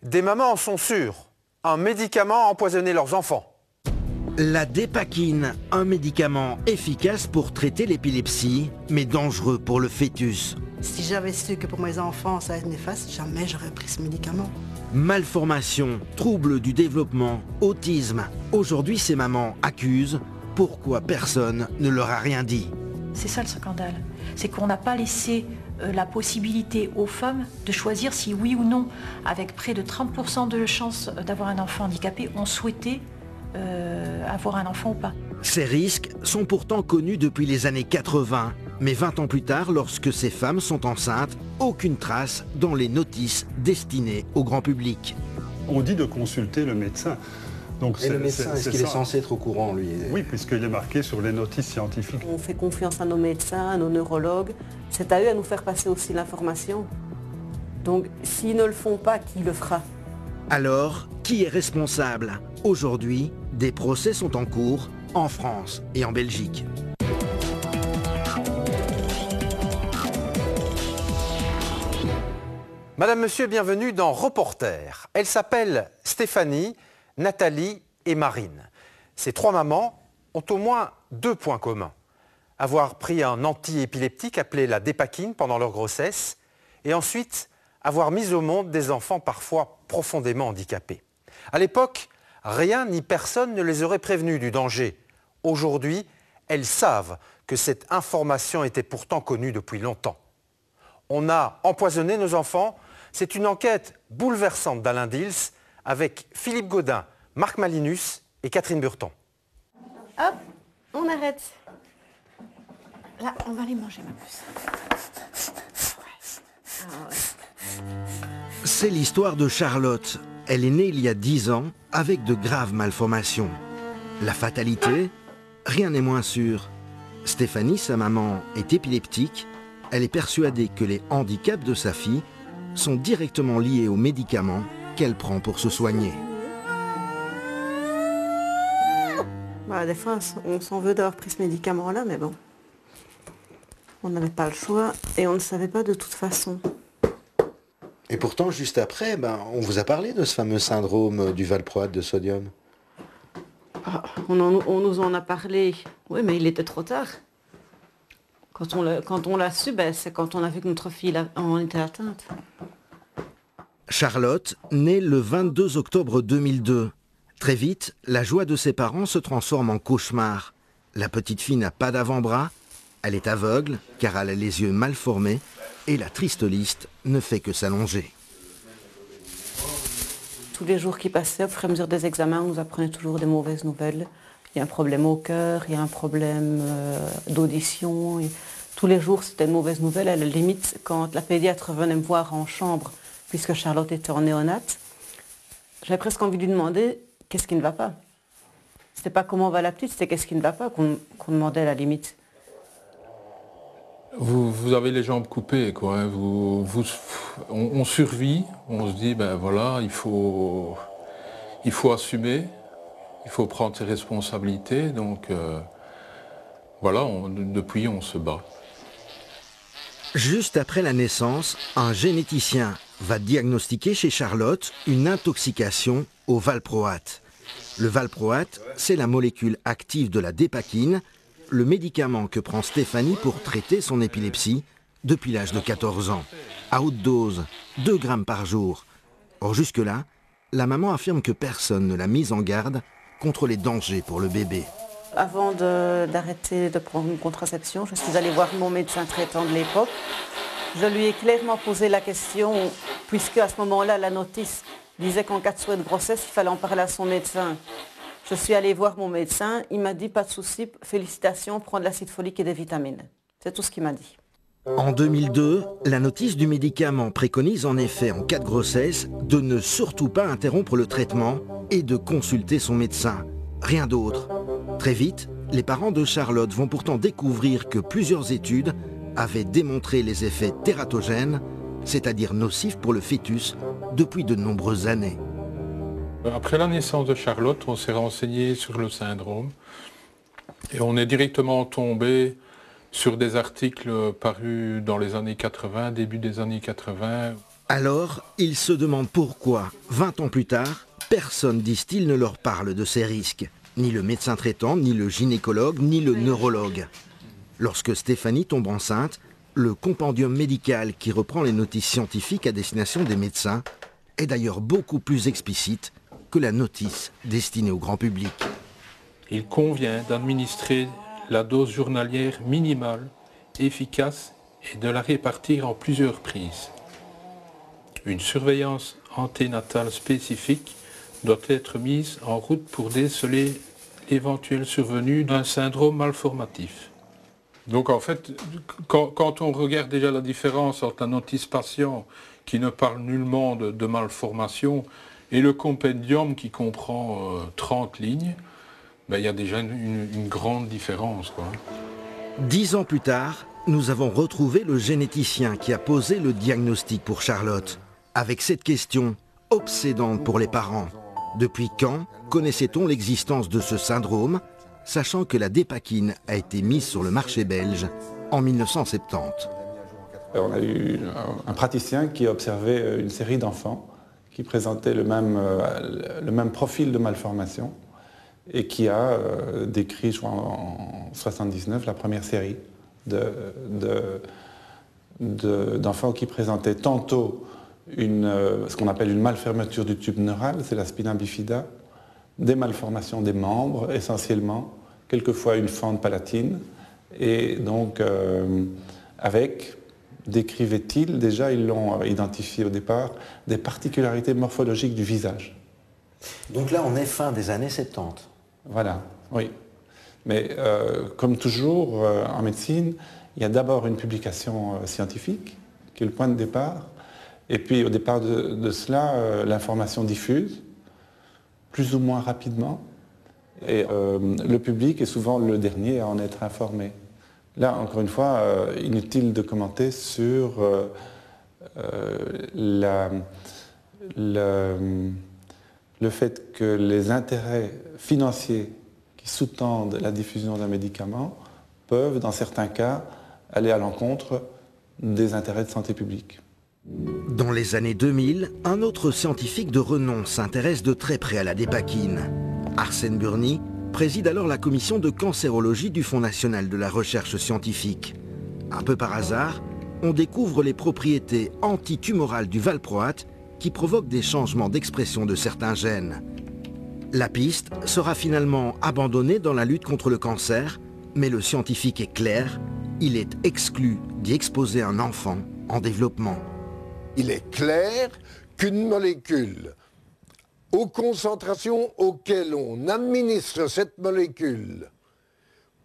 Des mamans en sont sûres. Un médicament a empoisonné leurs enfants. La dépakine, un médicament efficace pour traiter l'épilepsie, mais dangereux pour le fœtus. Si j'avais su que pour mes enfants ça allait être néfaste, jamais j'aurais pris ce médicament. Malformation, troubles du développement, autisme. Aujourd'hui, ces mamans accusent pourquoi personne ne leur a rien dit. C'est ça le scandale. C'est qu'on n'a pas laissé la possibilité aux femmes de choisir si oui ou non, avec près de 30% de chances d'avoir un enfant handicapé, on souhaitait avoir un enfant ou pas. Ces risques sont pourtant connus depuis les années 80. Mais 20 ans plus tard, lorsque ces femmes sont enceintes, aucune trace dans les notices destinées au grand public. On dit de consulter le médecin. Donc et le médecin, est-ce qu'il est censé être au courant, lui? Oui, puisqu'il est marqué sur les notices scientifiques. On fait confiance à nos médecins, à nos neurologues. C'est à eux à nous faire passer aussi l'information. Donc, s'ils ne le font pas, qui le fera? Alors, qui est responsable? Aujourd'hui, des procès sont en cours en France et en Belgique. Madame, monsieur, bienvenue dans Reporter. Elles s'appellent Stéphanie, Nathalie et Marine. Ces trois mamans ont au moins deux points communs. Avoir pris un antiépileptique appelé la dépakine pendant leur grossesse et ensuite avoir mis au monde des enfants parfois profondément handicapés. À l'époque, rien ni personne ne les aurait prévenus du danger. Aujourd'hui, elles savent que cette information était pourtant connue depuis longtemps. On a empoisonné nos enfants. C'est une enquête bouleversante d'Alain Dils avec Philippe Gaudin, Marc Malinus et Catherine Burton. Hop, on arrête. Là, on va aller manger, ma puce. C'est l'histoire de Charlotte. Elle est née il y a 10 ans avec de graves malformations. La fatalité, rien n'est moins sûr. Stéphanie, sa maman, est épileptique. Elle est persuadée que les handicaps de sa fille sont directement liés aux médicaments qu'elle prend pour se soigner. Des fois, on s'en veut d'avoir pris ce médicament-là, mais bon. On n'avait pas le choix et on ne savait pas de toute façon. Et pourtant, juste après, on vous a parlé de ce fameux syndrome du valproate de sodium. On nous en a parlé, oui, mais il était trop tard. Quand on l'a su, c'est quand on a vu que notre fille en était atteinte. Charlotte, née le 22 octobre 2002. Très vite, la joie de ses parents se transforme en cauchemar. La petite fille n'a pas d'avant-bras, elle est aveugle car elle a les yeux mal formés et la triste liste ne fait que s'allonger. Tous les jours qui passaient, au fur et à mesure des examens, on nous apprenait toujours des mauvaises nouvelles. Il y a un problème au cœur, il y a un problème d'audition. Tous les jours, c'était une mauvaise nouvelle. À la limite, quand la pédiatre venait me voir en chambre, puisque Charlotte était en néonate, j'avais presque envie de lui demander qu'est-ce qui ne va pas. C'était pas comment va la petite, c'était qu'est-ce qui ne va pas qu'on demandait à la limite. Vous avez les jambes coupées, quoi. On survit, on se dit, voilà, il faut assumer, il faut prendre ses responsabilités. Donc, voilà, depuis, on se bat. Juste après la naissance, un généticien va diagnostiquer chez Charlotte une intoxication au valproate. Le valproate, c'est la molécule active de la dépakine, le médicament que prend Stéphanie pour traiter son épilepsie depuis l'âge de 14 ans. À haute dose, 2 grammes par jour. Or jusque-là, la maman affirme que personne ne l'a mise en garde contre les dangers pour le bébé. Avant d'arrêter de prendre une contraception, je suis allée voir mon médecin traitant de l'époque. Je lui ai clairement posé la question, puisque à ce moment-là, la notice disait qu'en cas de souhait de grossesse, il fallait en parler à son médecin. Je suis allée voir mon médecin, il m'a dit pas de souci, félicitations, prends de l'acide folique et des vitamines. C'est tout ce qu'il m'a dit. En 2002, la notice du médicament préconise en effet en cas de grossesse de ne surtout pas interrompre le traitement et de consulter son médecin. Rien d'autre. Très vite, les parents de Charlotte vont pourtant découvrir que plusieurs études avaient démontré les effets tératogènes, c'est-à-dire nocifs pour le fœtus, depuis de nombreuses années. Après la naissance de Charlotte, on s'est renseigné sur le syndrome et on est directement tombé sur des articles parus dans les années 80, début des années 80. Alors, ils se demandent pourquoi, 20 ans plus tard, personne, disent-ils, ne leur parle de ces risques. Ni le médecin traitant, ni le gynécologue, ni le neurologue. Lorsque Stéphanie tombe enceinte, le compendium médical qui reprend les notices scientifiques à destination des médecins est d'ailleurs beaucoup plus explicite que la notice destinée au grand public. Il convient d'administrer la dose journalière minimale, efficace et de la répartir en plusieurs prises. Une surveillance anténatale spécifique doit être mise en route pour déceler l'éventuelle survenue d'un syndrome malformatif. Donc en fait, quand on regarde déjà la différence entre la notice patient qui ne parle nullement de malformation et le compendium qui comprend 30 lignes, ben, il y a déjà une grande différence, quoi. 10 ans plus tard, nous avons retrouvé le généticien qui a posé le diagnostic pour Charlotte, avec cette question obsédante pour les parents. Depuis quand connaissait-on l'existence de ce syndrome, sachant que la dépakine a été mise sur le marché belge en 1970? On a eu un praticien qui a observé une série d'enfants qui présentaient le même profil de malformation et qui a décrit, je crois, en 1979, la première série d'enfants qui présentaient tantôt ce qu'on appelle une malfermeture du tube neural, c'est la spina bifida, des malformations des membres essentiellement, quelquefois une fente palatine, et donc avec, décrivait-il, déjà ils l'ont identifié au départ, des particularités morphologiques du visage. Donc là on est fin des années 70. Voilà, oui. Mais comme toujours en médecine, il y a d'abord une publication scientifique, qui est le point de départ, et puis au départ de cela, l'information diffuse, plus ou moins rapidement, et le public est souvent le dernier à en être informé. Là, encore une fois, inutile de commenter sur le fait que les intérêts financiers qui sous-tendent la diffusion d'un médicament peuvent, dans certains cas, aller à l'encontre des intérêts de santé publique. Dans les années 2000, un autre scientifique de renom s'intéresse de très près à la dépakine. Arsène Burny préside alors la commission de cancérologie du Fonds national de la recherche scientifique. Un peu par hasard, on découvre les propriétés antitumorales du valproate qui provoquent des changements d'expression de certains gènes. La piste sera finalement abandonnée dans la lutte contre le cancer, mais le scientifique est clair, il est exclu d'y exposer un enfant en développement. Il est clair qu'une molécule, aux concentrations auxquelles on administre cette molécule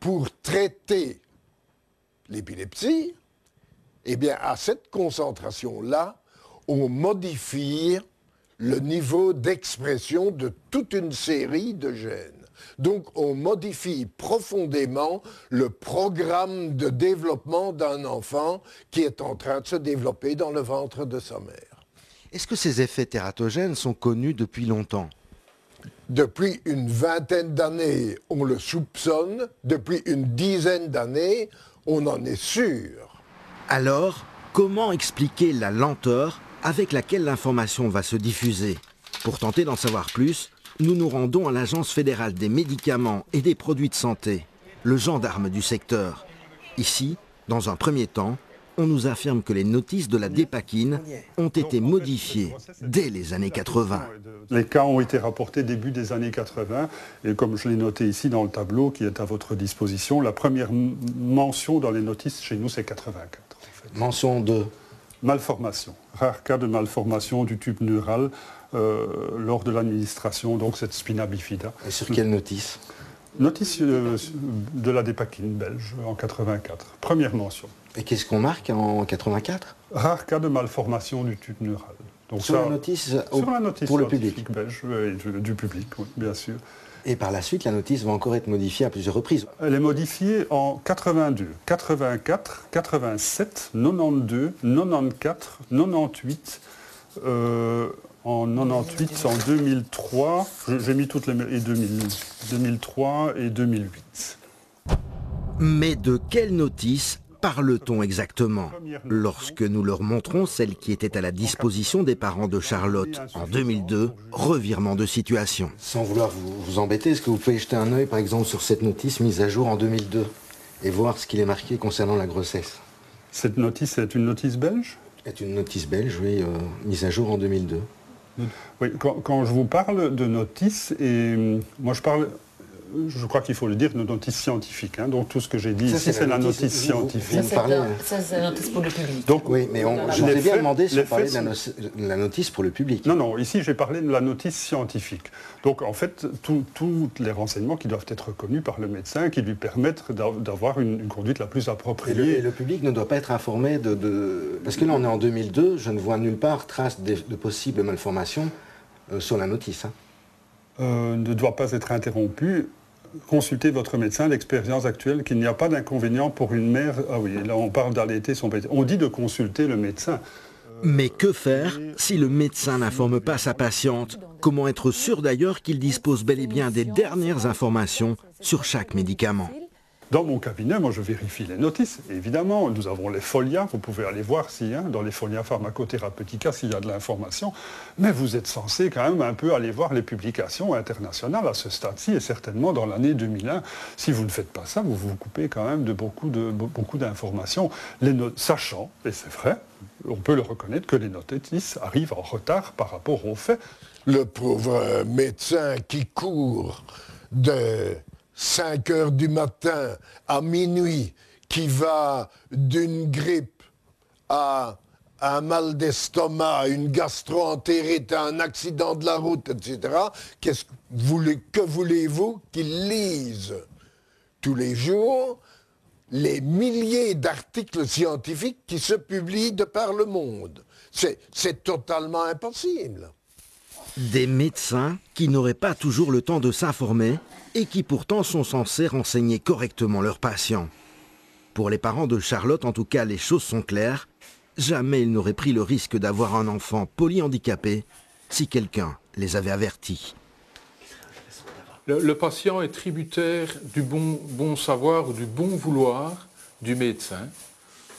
pour traiter l'épilepsie, eh bien à cette concentration-là, on modifie le niveau d'expression de toute une série de gènes. Donc on modifie profondément le programme de développement d'un enfant qui est en train de se développer dans le ventre de sa mère. Est-ce que ces effets tératogènes sont connus depuis longtemps? Depuis une vingtaine d'années, on le soupçonne. Depuis une dizaine d'années, on en est sûr. Alors, comment expliquer la lenteur avec laquelle l'information va se diffuser? Pour tenter d'en savoir plus, nous nous rendons à l'Agence fédérale des médicaments et des produits de santé, le gendarme du secteur. Ici, dans un premier temps, on nous affirme que les notices de la dépakine ont été modifiées dès les années 80. Les cas ont été rapportés début des années 80, et comme je l'ai noté ici dans le tableau qui est à votre disposition, la première mention dans les notices chez nous, c'est 84. En fait. Mention de malformation, rare cas de malformation du tube neural lors de l'administration, donc cette spina bifida. Et sur quelle notice? Notice de la dépakine belge en 84, première mention. Et qu'est-ce qu'on marque en 84? Rare cas de malformation du tube neural. Donc sur la notice, pour le public belge et du public, oui, bien sûr. Et par la suite, la notice va encore être modifiée à plusieurs reprises. Elle est modifiée en 82, 84, 87, 92, 94, 98, en 98, en 2003, j'ai mis toutes les... et 2003 et 2008. Mais de quelle notice parle-t-on exactement? Lorsque nous leur montrons celle qui était à la disposition des parents de Charlotte en 2002, revirement de situation. Sans vouloir vous embêter, est-ce que vous pouvez jeter un œil par exemple sur cette notice mise à jour en 2002 et voir ce qu'il est marqué concernant la grossesse? Cette notice est une notice belge? C'est une notice belge, oui, mise à jour en 2002. Oui, quand je vous parle de notice, et moi je parle, je crois qu'il faut le dire, de notice scientifique. Hein, donc tout ce que j'ai dit ici, c'est la notice scientifique. Ça, c'est la notice pour le public. Donc, oui, mais je vous ai bien demandé si on parlait de la notice pour le public. Non, non, ici j'ai parlé de la notice scientifique. Donc en fait, tous les renseignements qui doivent être connus par le médecin, qui lui permettent d'avoir une conduite la plus appropriée. Et le public ne doit pas être informé de... Parce que là, on est en 2002, je ne vois nulle part trace de possibles malformations sur la notice. Hein. Ne doit pas être interrompu. Consultez votre médecin d'expérience actuelle qu'il n'y a pas d'inconvénient pour une mère. Ah oui, là on parle d'allaiter son bébé. On dit de consulter le médecin. Mais que faire si le médecin n'informe pas sa patiente? Comment être sûr d'ailleurs qu'il dispose bel et bien des dernières informations sur chaque médicament? Dans mon cabinet, moi je vérifie les notices. Évidemment, nous avons les folias, vous pouvez aller voir dans les folias pharmacotherapeutica s'il y a de l'information. Mais vous êtes censé quand même un peu aller voir les publications internationales à ce stade-ci, et certainement dans l'année 2001. Si vous ne faites pas ça, vous vous coupez quand même de beaucoup d'informations. Sachant, et c'est vrai, on peut le reconnaître, que les notices arrivent en retard par rapport aux faits. Le pauvre médecin qui court de 5 heures du matin à minuit, qui va d'une grippe à un mal d'estomac, une gastro-entérite, à un accident de la route, etc. Que voulez-vous qu'il lise tous les jours les milliers d'articles scientifiques qui se publient de par le monde? C'est totalement impossible. Des médecins qui n'auraient pas toujours le temps de s'informer et qui pourtant sont censés renseigner correctement leurs patients. Pour les parents de Charlotte, en tout cas, les choses sont claires. Jamais ils n'auraient pris le risque d'avoir un enfant polyhandicapé si quelqu'un les avait avertis. Le patient est tributaire du bon savoir ou du bon vouloir du médecin.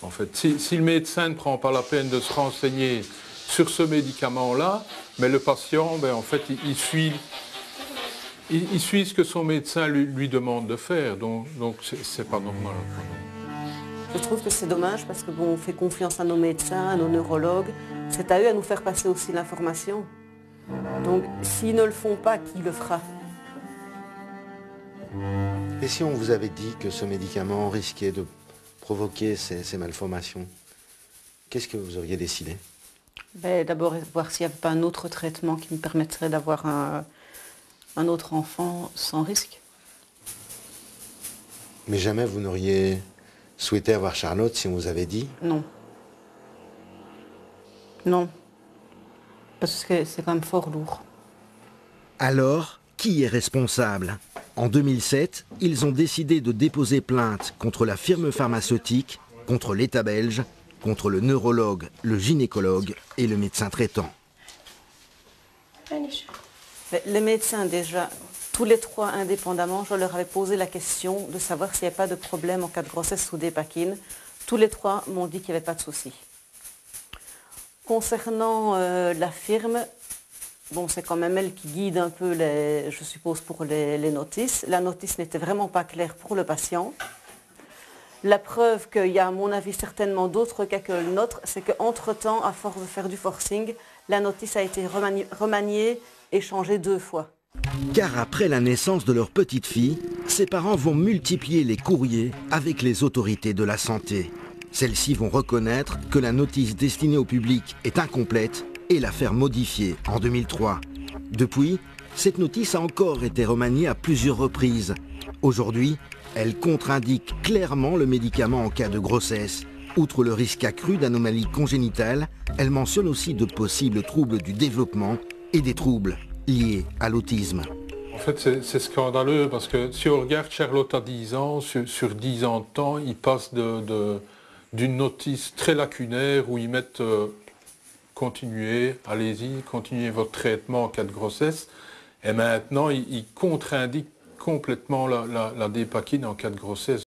En fait, si le médecin ne prend pas la peine de se renseigner sur ce médicament-là, mais le patient, en fait, il suit ce que son médecin lui demande de faire, donc c'est pas normal. Je trouve que c'est dommage parce que on fait confiance à nos médecins, à nos neurologues. C'est à eux à nous faire passer aussi l'information. Donc s'ils ne le font pas, qui le fera? Et si on vous avait dit que ce médicament risquait de provoquer ces malformations, qu'est-ce que vous auriez décidé? D'abord voir s'il n'y avait pas un autre traitement qui me permettrait d'avoir un autre enfant sans risque. Mais jamais vous n'auriez souhaité avoir Charlotte si on vous avait dit? Non. Non. Parce que c'est quand même fort lourd. Alors, qui est responsable? En 2007, ils ont décidé de déposer plainte contre la firme pharmaceutique, contre l'État belge, contre le neurologue, le gynécologue et le médecin traitant. Les médecins déjà, tous les trois indépendamment, je leur avais posé la question de savoir s'il n'y avait pas de problème en cas de grossesse sous dépakine. Tous les trois m'ont dit qu'il n'y avait pas de souci. Concernant la firme, c'est quand même elle qui guide un peu, je suppose, pour les notices. La notice n'était vraiment pas claire pour le patient. La preuve qu'il y a, à mon avis, certainement d'autres cas que le nôtre, c'est qu'entre-temps, à force de faire du forcing, la notice a été remaniée et changée 2 fois. Car après la naissance de leur petite fille, ses parents vont multiplier les courriers avec les autorités de la santé. Celles-ci vont reconnaître que la notice destinée au public est incomplète et la faire modifier en 2003. Depuis, cette notice a encore été remaniée à plusieurs reprises. Aujourd'hui, elle contre-indique clairement le médicament en cas de grossesse. Outre le risque accru d'anomalies congénitales, elle mentionne aussi de possibles troubles du développement et des troubles liés à l'autisme. En fait, c'est scandaleux parce que si on regarde Charlotte à 10 ans, sur 10 ans de temps, ils passent d'une notice très lacunaire où ils mettent continuez, allez-y, continuez votre traitement en cas de grossesse. Et maintenant, ils contre-indiquent complètement la dépakine en cas de grossesse.